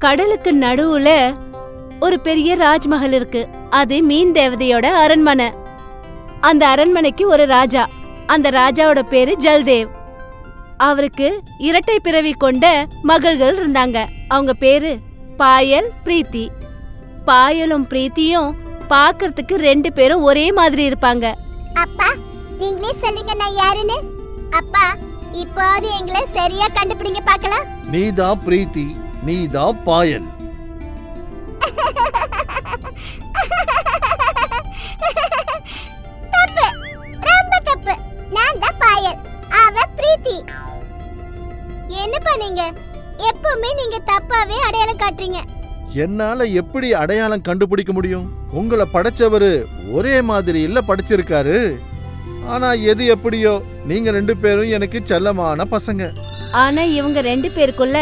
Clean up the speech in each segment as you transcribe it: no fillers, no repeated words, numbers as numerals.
கடலுக்கு நடுவுல ஒரு பெரிய ராஜ்மஹல் இருக்கு. அது மீன் தேவதையோட அரண்மனை. அந்த அரண்மனைக்கு ஒரு ராஜா. அந்த ராஜாவோட பேரு ஜல்தேவ். அவருக்கு இரட்டை பிறவி கொண்ட மகள்கள் இருந்தாங்க. அவங்க பேரு பாயல், பிரீத்தி. பாயலும் பிரீத்தியும் பாக்குறதுக்கு 2 பேரும் ஒரே மாதிரி இருப்பாங்க. அப்பா, நீங்களே சொல்லுங்க நான் யாருன்னு. அப்பா, இப்போது எங்களை சரியா கண்டுபிடிங்க பார்க்கலாம். நீதான் பிரீத்தி, நீதான் பாயல். தப்பு, ரொம்ப தப்பு. நான் தான் பாயல், அவ பிரீத்தி. என்ன பண்ணீங்க? எப்பவுமே நீங்க தப்பாவே அடையாளம் காட்டுறீங்க. என்னால எப்படி அடையாளம் கண்டுபிடிக்க முடியும்? உங்களை படைச்சவரு ஒரே மாதிரி இல்ல படைச்சிருக்காரு. ஆனா எது எப்படியோ, நீங்க 2 பேரும் எனக்கு செல்லமான பசங்க. ஆனா இவங்க 2 பேருக்குள்ள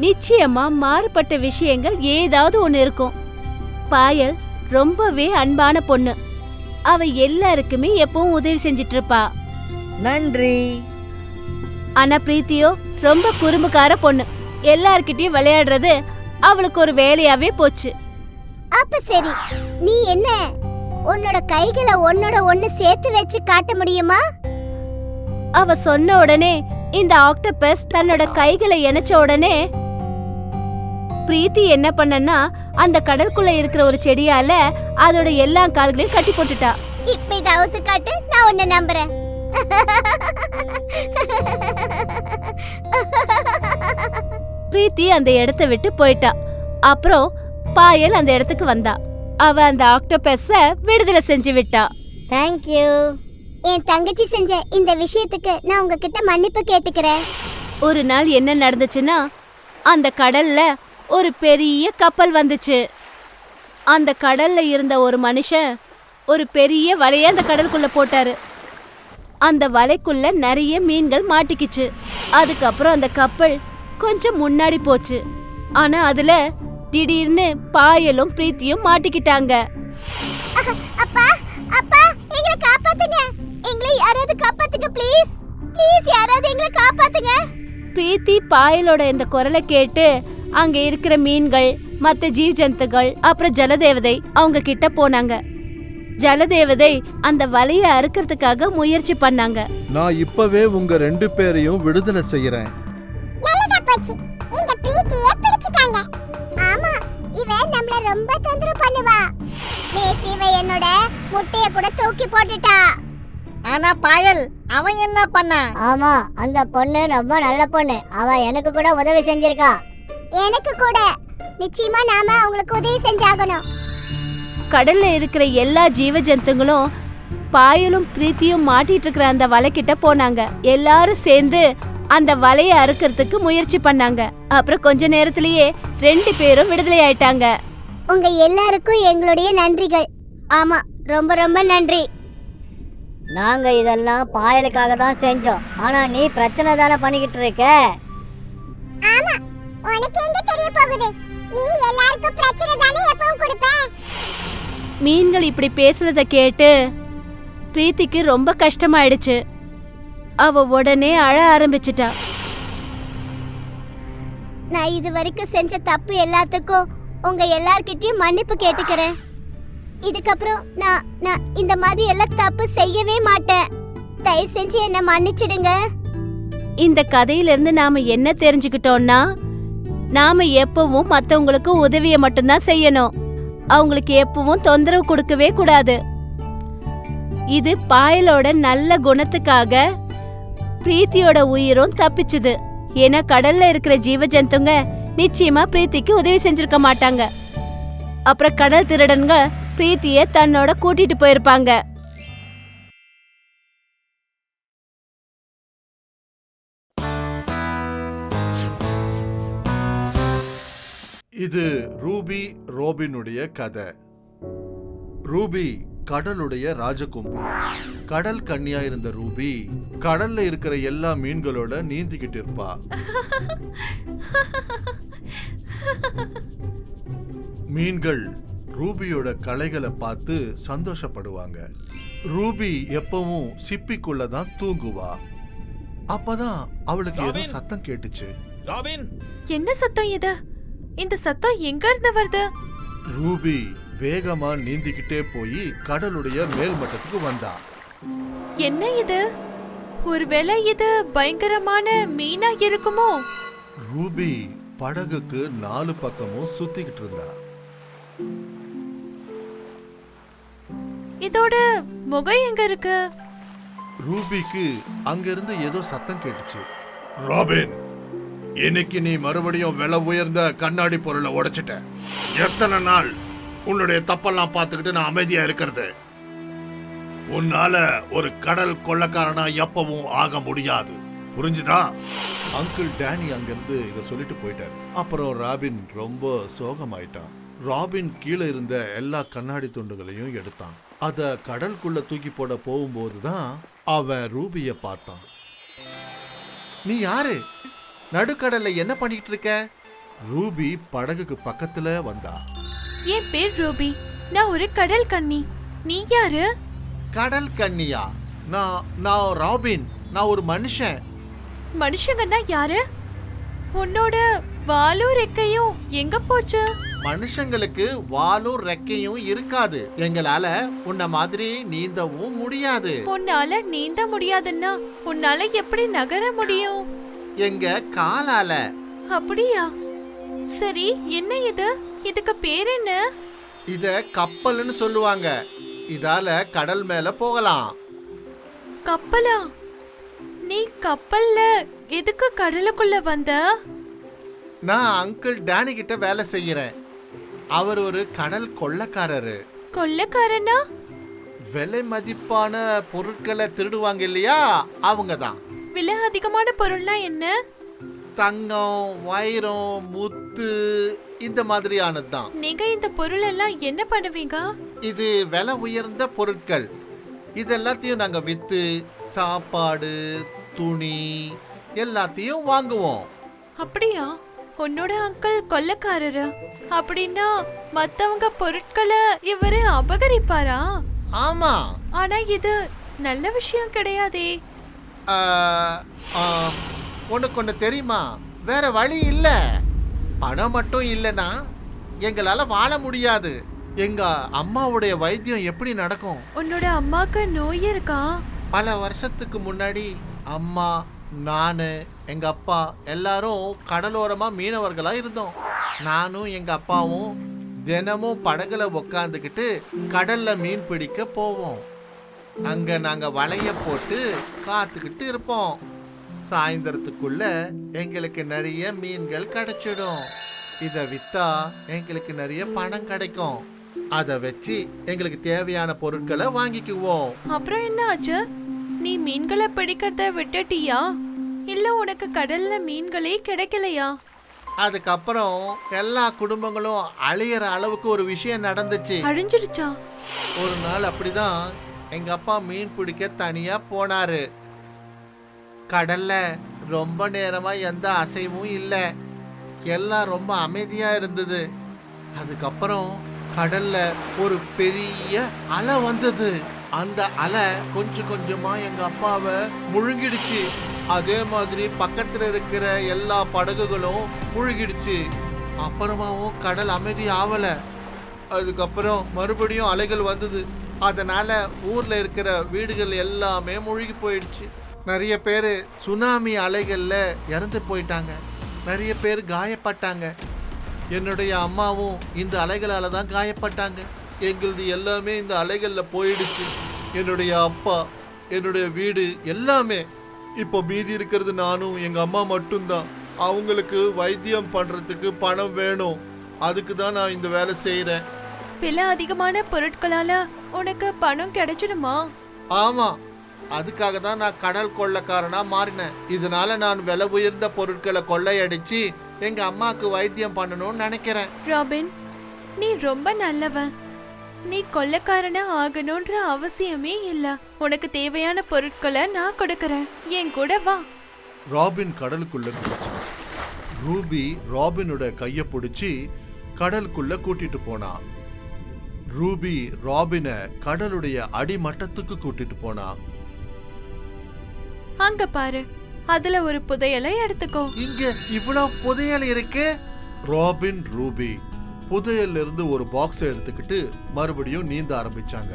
நிச்சயமா மாறுபட்ட விஷயங்கள் ஏதாவது ஒண்ணு இருக்கும். பாயல் ரொம்பவே அன்பான பொண்ணு. அவ எல்லாருக்குமே எப்பவும் உதவி செஞ்சிட்டு இருப்பா. நன்றி. ஆனா பிரீத்தியோ ரொம்ப குறும்புக்கார பொண்ணு. எல்லார்கிட்டயும் விளையாடுறது அவளுக்கு ஒரு வேலையாவே போச்சு. அப்ப சரி, நீ என்ன உன்னோட கைகளை ஒன்னோட ஒன்னு சேர்த்து வச்சு காட்ட முடியுமா? அவ சொன்ன உடனே இந்த ஆக்டோபஸ் தன்னோட கைகளை இணைச்ச உடனே பிரீத்தி என்ன பண்ணனா, அந்த கடலுக்குள்ள இருக்கிற ஒரு செடியால அதோட எல்லா கால்களையும் கட்டி போட்டுட்டா. இப்ப இத அவுத்து காட்டு, நான் உன்னை நம்புறேன். பிரீத்தி அந்த இடத்தை விட்டு போயிட்டா. அப்புறம் பாயல் அந்த இடத்துக்கு வந்தா. அவ அந்த ஆக்டோபஸ விடுதலை செஞ்சு விட்டா. Thank you. என் தங்கச்சி செஞ்ச இந்த விஷயத்துக்கு நான் உங்ககிட்ட மன்னிப்பு கேட்டுக்கிறேன். ஒரு நாள் என்ன நடந்துச்சுன்னா, அந்த கடல்ல ஒரு பெரிய கப்பல் வந்துச்சு. அந்த கடல்ல இருந்த ஒரு மனுஷன் ஒரு பெரிய வலைய அந்த கடலுக்குள்ள போட்டாரு. அந்த வலைக்குள்ள நிறைய மீன்கள் மாட்டிக்கிச்சு. அதுக்கப்புறம் அந்த கப்பல் கொஞ்சம் முன்னாடி போச்சு. ஆனா அதுல திடீர்னு பாயலும் பிரீத்தியும் மாட்டிக்கிட்டாங்க. அப்பா, அப்பா, எங்களை காப்பாத்துங்க. எங்களை யாராவது காப்பாத்துங்க ப்ளீஸ். ப்ளீஸ் யாராவது எங்களை காப்பாத்துங்க. பிரீத்தி பாயலோட இந்த குரலை கேட்டு அங்க இருக்கிற மீன்கள், மத்த ஜீவ ஜந்துகள், அப்புறம் ஜலதேவதை அவங்க கிட்ட போனாங்க. ஜலதேவதை அந்த வலைய அறுக்கிறதுக்காக முயற்சி பண்ணாங்க. நான் இப்பவே உங்க 2 பேரையும் விடுதலை செய்யறேன். நல்லதா போச்சு. இந்த பிரீத்தியை பிடிச்சிட்டாங்க. ஆமா, இவ நம்மள ரொம்ப தொந்தரவு பண்ணுவா. பிரீத்தி என்னோட முட்டைய கூட தூக்கி போட்டுட்டா. ஆனா பாயல், அவன் என்ன பண்ணா? ஆமா, அந்த பொண்ணு ரொம்ப நல்ல பொண்ணு. அவ எனக்கு கூட உதவி செஞ்சிருக்கா. எனக்கு கூட. நிச்சயமா நாம அவங்களுக்கு உதவி செஞ்சாகணும். கடல்ல இருக்கிற எல்லா ஜீவ ஜந்துங்களும் பாயலும் பிரீத்தியும் மாட்டிட்டு இருக்கிற அந்த வலைக்கிட்ட போனாங்க. எல்லாரும் சேர்ந்து அந்த வலையை அறுக்கிறதுக்கு முயற்சி பண்ணாங்க. அப்புறம் கொஞ்ச நேரத்திலேயே 2 பேரும் விடுதலை ஆயிட்டாங்க. உங்க எல்லாருக்கும் எங்களுடைய நன்றிகள். ஆமா, ரொம்ப ரொம்ப நன்றி. நாங்க இதெல்லாம் பாயலுக்காக தான் செஞ்சோம். ஆனா நீ பிரச்சனை தானே பண்ணிக்கிட்டு இருக்க. ஆமா, உனக்கு எங்க தெரிய போகுது? நீ எல்லாருக்கும் பிரச்சனை தானே எப்பவும் கொடுப்ப. மீன்கள் இப்படி பேசுறத கேட்டு பிரீத்திக்கு ரொம்ப கஷ்டமாயிடுச்சு. அவ உடனே அழ ஆரம்பிச்சிட்டா. நான் இது வரைக்கும் செஞ்ச தப்பு எல்லாத்துக்கும் உங்க எல்லார்கிட்டயும் மன்னிப்பு கேட்டுக்கிறேன். இதுக்கப்புறம் நான் இந்த மாதிரி எல்லாம் தப்பு செய்யவே மாட்டேன். தயவு செஞ்சு என்ன மன்னிச்சிடுங்க. இந்த கதையிலிருந்து நாம என்ன தெரிஞ்சுக்கிட்டோம்னா, நாம எப்பவும் மத்தவங்களுக்கு உதவியை மட்டும்தான் செய்யணும். அவங்களுக்கு எப்பவும் தொந்தரவு கொடுக்கவே கூடாது. இது பாயலோட நல்ல குணத்துக்காக பிரீத்தியோட உயிரும் தப்பிச்சுது. ஏன்னா கடல்ல இருக்கிற ஜீவ ஜந்துங்க நிச்சயமா பிரீத்திக்கு உதவி செஞ்சிருக்க மாட்டாங்க. அப்புறம் கடல் திருடன்க பிரீத்திய தன்னோட கூட்டிட்டு போயிருப்பாங்க. இது ரூபி ரோபினுடைய கதை. ரூபி கடலுடைய ராஜகும்பி. கடல் கன்னியா இருந்த ரூபி கடல்ல இருக்கிற எல்லா மீன்களோட நீந்திக்கிட்டு இருப்பா. மீன்கள் ரூபியோட கலைகளை பார்த்து சந்தோஷப்படுவாங்க. ரூபி எப்பவும் சிப்பிக்குள்ளதான் தூங்குவா. அப்பதான் அவளுக்கு ஏதோ சத்தம் கேட்டுச்சு. என்ன சத்தம் இது? இந்த சத்தம் எங்க இருந்து வருது? ரூபி வேகமா நீந்திக்கிட்டே போய் கடலுடைய மேல்மட்டத்துக்கு வந்தா. என்ன இது? ஒருவேளை இது பயங்கரமான மீனா இருக்குமோ? ரூபி படகுக்கு 4 பக்கமும் சுத்திக்கிட்டு இருந்தா. இதோட முகம் எங்க இருக்கு? ரூபிக்கு அங்கிருந்து ஏதோ சத்தம் கேட்டுச்சு. ராபின், இன்னைக்கு நீ மறுபடியும் விலை உயர்ந்த கண்ணாடி பொருளை உடைச்சிட்ட. எத்தனை நாள் உன்னுடைய தப்பெல்லாம் பார்த்துக்கிட்டு நான் அமைதியா இருக்கிறது? உன்னால ஒரு கடல் கொள்ளக்காரனா எப்பவும் ஆக முடியாது, புரிஞ்சுதா? அங்கிள் டேனி அங்கிருந்து இதை சொல்லிட்டு போயிட்டாரு. அப்புறம் ராபின் ரொம்ப சோகமாயிட்டான். ராபின் கீழே இருந்த எல்லா கண்ணாடி துண்டுகளையும் எடுத்தான். அத கடலுக்குள்ள தூக்கி போட போகும்போதுதான் அவன் ரூபிய பார்த்தான். நீ யாரு? நடுக்கடல்ல என்ன பண்ணிட்டு இருக்க? ரூபி படகுக்கு பக்கத்துல வந்தா. என் பேர் ரூபி. நான் ஒரு கடல் கன்னி. நீ யாரு? கடல் கன்னியா? நான் ராபின். நான் ஒரு மனுஷன். மனுஷங்கன்னா யாரு? உன்னோட வாலும் ரெக்கையும் எங்க போச்சு? மனுஷங்களுக்கு வாலும் ரெக்கையும் இருக்காது. எங்களால உன்ன மாதிரி நீந்தவும் முடியாது. உன்னால நீந்த முடியாதுன்னா உன்னால எப்படி நகர முடியும்? எங்க காலால. அப்படியா? சரி, என்ன இது? இதுக்கு பேர் என்ன? இத கப்பல்னு சொல்லுவாங்க. இதால கடல் மேல போகலாம். கப்பலா? நீ கப்பல்ல எதுக்கு கடலுக்குள்ள வந்த? நான் அங்கிள் டேனி கிட்ட வேலை செய்யறேன். அவர் ஒரு கடல் கொள்ளக்காரரு. கொள்ளக்காரனா? விலை மதிப்பான பொருட்களை திருடுவாங்க இல்லையா, அவங்க தான். விலை அதிகமான பொருள்னா என்ன? தங்கம், வைரம், முத்து, இந்த மாதிரியானது தான். நீங்க இந்த பொருள் எல்லாம் என்ன பண்ணுவீங்க? இது விலை உயர்ந்த பொருட்கள். இதெல்லாத்தையும் நாங்க வித்து சாப்பாடு, துணி எல்லாத்தையும் வாங்குவோம். அப்படியா? உன்னோட அங்கிள் கொள்ளக்காரரு. அப்படின்னா மத்தவங்க பொருட்களை இவரு அபகரிப்பாரா? ஆமா. ஆனா இது நல்ல விஷயம் கிடையாதே. உனக்கு ஒண்ணு தெரியுமா? வேற வழி இல்ல. பணம் மட்டும் இல்லைன்னா எங்களால வாழ முடியாது. எங்க அம்மாவுடைய வைத்தியம் எப்படி நடக்கும்? உன்னோட அம்மாக்கு நோய் இருக்கா? பல வருஷத்துக்கு முன்னாடி அம்மா, நானு, எங்க அப்பா எல்லாரும் கடலோரமா மீனவர்களா இருந்தோம். நானும் எங்க அப்பாவும் தினமும் படகுல உக்காந்துக்கிட்டு கடல்ல மீன் பிடிக்க போவோம். அங்க நாங்க வலைய போட்டு காத்துக்கிட்டு இருப்போம். சாயந்தரத்துக்குள்ள எங்களுக்கு நிறைய மீன்கள் கிடைச்சிடும். இத வித்தா எங்களுக்கு நிறைய பணம் கிடைக்கும். அத வச்சு எங்களுக்கு தேவையான பொருட்களை வாங்கிக்குவோம். அப்புறம் என்ன ஆச்சு? நீ மீன்களை பிடிக்கிறத விட்டுட்டியா? இல்ல உனக்கு கடல்ல மீன்களே கிடைக்கலையா? அதுக்கப்புறம் எல்லா குடும்பங்களும் அழியிற அளவுக்கு ஒரு விஷயம் நடந்துச்சு. அழிஞ்சிருச்சா? ஒரு நாள் அப்படிதான் எங்க அப்பா மீன் பிடிக்க தனியா போனாரு. கடல்ல ரொம்ப நேரமா எந்த அசைவும் இல்ல. எல்லாம் ரொம்ப அமைதியா இருந்தது. அதுக்கப்புறம் கடல்ல ஒரு பெரிய அலை வந்தது. அந்த அலை கொஞ்சம் கொஞ்சமா எங்க அப்பாவை முழுங்கிடுச்சு. அதே மாதிரி பக்கத்துல இருக்கிற எல்லா படகுகளும் முழுகிடுச்சு. அப்புறமாவும் கடல் அமைதி ஆவல. அதுக்கப்புறம் மறுபடியும் அலைகள் வந்தது. அதனால ஊர்ல இருக்கிற வீடுகள் எல்லாமே முழுகி போயிடுச்சு. நிறைய பேர் சுனாமி அலைகள்ல இறந்து போயிட்டாங்க. நிறைய பேர் காயப்பட்டாங்க. என்னுடைய அம்மாவும் இந்த அலைகளால தான் காயப்பட்டாங்க. எங்களுது எல்லாமே இந்த அலைகள்ல போயிடுச்சு. என்னுடைய அப்பா, என்னுடைய வீடு எல்லாமே. இப்போ மீதி இருக்கிறது நானும் எங்க அம்மா மட்டும்தான். அவங்களுக்கு வைத்தியம் பண்றதுக்கு பணம் வேணும். அதுக்கு தான் நான் இந்த வேலை செய்யறேன். விலை அதிகமான பொருட்களால உனக்கு பணம் கிடைச்சிடுமா? ஆமா, அதுக்காக தான் நான் கடல் கொள்ளக்காரனா மாறினேன். இதனால நான் விலை உயர்ந்த பொருட்களை கொள்ளையடிச்சு எங்க அம்மாக்கு வைத்தியம் பண்ணணும்னு நினைக்கிறேன். ராபின், நீ ரொம்ப நல்லவன். நீ கொள்ளைக்காரனா ஆகணும்ன்ற அவசியமே இல்ல. உனக்கு தேவையான பொருட்களை நான் கொடுக்கறேன். என் கூட வா. ராபின் கடலுக்குள்ள குதிச்சான். ரூபி ராபினோட கைய பிடிச்சி கடலுக்குள்ள கூட்டிட்டு போனா. ரூபி ராபினை கடலுடைய அடிமட்டத்துக்கு கூட்டிட்டு போனா. அங்க பாரு, அதுல ஒரு புதையலை எடுத்துக்கோ. இங்க இவ்வளவு புதையல் இருக்கு. ராபின் ரூபி புதையல்ல இருந்து ஒரு பாக்ஸ் எடுத்துக்கிட்டு மறுபடியும் நீந்த ஆரம்பிச்சாங்க.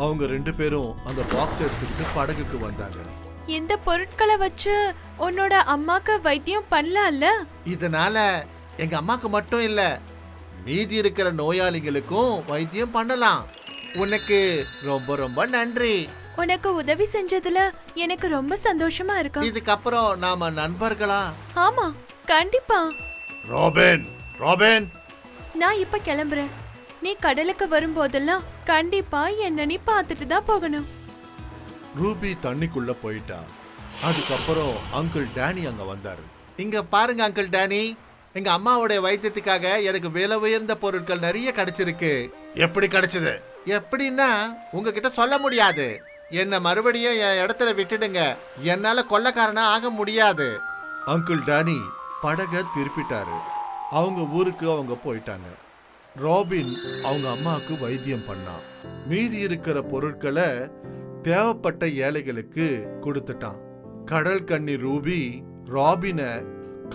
அவங்க 2 பேரும் அந்த பாக்ஸ் எடுத்துக்கிட்டு படகுக்கு வந்தாங்க. இந்த பொருட்களை வச்சு உன்னோட அம்மாக்கு வைத்தியம் பண்ணலாம்ல? இதனால எங்க அம்மாக்கு மட்டும் இல்ல, மீதி இருக்கிற நோயாளிகளுக்கும் வைத்தியம் பண்ணலாம். உனக்கு ரொம்ப ரொம்ப நன்றி. உனக்கு உதவி செஞ்சதுல எனக்கு ரொம்ப சந்தோஷமா இருக்கு. இதுக்கப்புறம் நாம நண்பர்களா? ஆமா, கண்டிப்பா. ராபின், ராபின், நான் இப்ப கிளம்புறேன். நீ கடலுக்கு வரும்போதெல்லாம் கண்டிப்பா என்ன நீ பார்த்துட்டு தான் போகணும். ரூபி தண்ணிக்குள்ள போயிட்டா. அதுக்கப்புறம் அங்கிள் டேனி அங்க வந்தாரு. இங்க பாருங்க அங்கிள் டேனி, எங்க அம்மாவோட வைத்தியத்துக்காக எனக்கு விலை உயர்ந்த பொருட்கள் நிறைய கிடைச்சிருக்கு. எப்படி கிடைச்சது? எப்படின்னா உங்ககிட்ட சொல்ல முடியாது. என்ன மறுபடியும் என் இடத்துல விட்டுடுங்க, என்னால கொள்ளைக்காரனா ஆக முடியாது. அங்கிள் டேனி படகை திருப்பிட்டாரு. அவங்க ஊருக்கு அவங்க போயிட்டாங்க. ராபின் அவங்க அம்மாவுக்கு வைத்தியம் பண்ணான். மீதி இருக்கிற பொருட்களை தேவைப்பட்ட ஏழைகளுக்கு கொடுத்துட்டான். கடல் கன்னி ரூபி ராபினை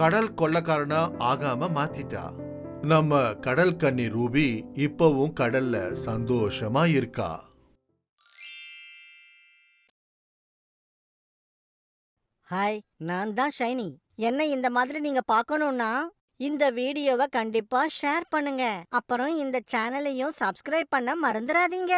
கடல் கொள்ளைக்காரனா ஆகாம மாத்திட்டா. நம்ம கடல் கன்னி ரூபி இப்பவும் கடல்ல சந்தோஷமா இருக்கா. ஹாய், நான் தான் ஷைனி. என்ன இந்த மாதிரி நீங்க பார்க்கணும்னா இந்த வீடியோவை கண்டிப்பா ஷேர் பண்ணுங்க. அப்புறம் இந்த சேனலையும் சப்ஸ்கிரைப் பண்ண மறந்துடாதீங்க.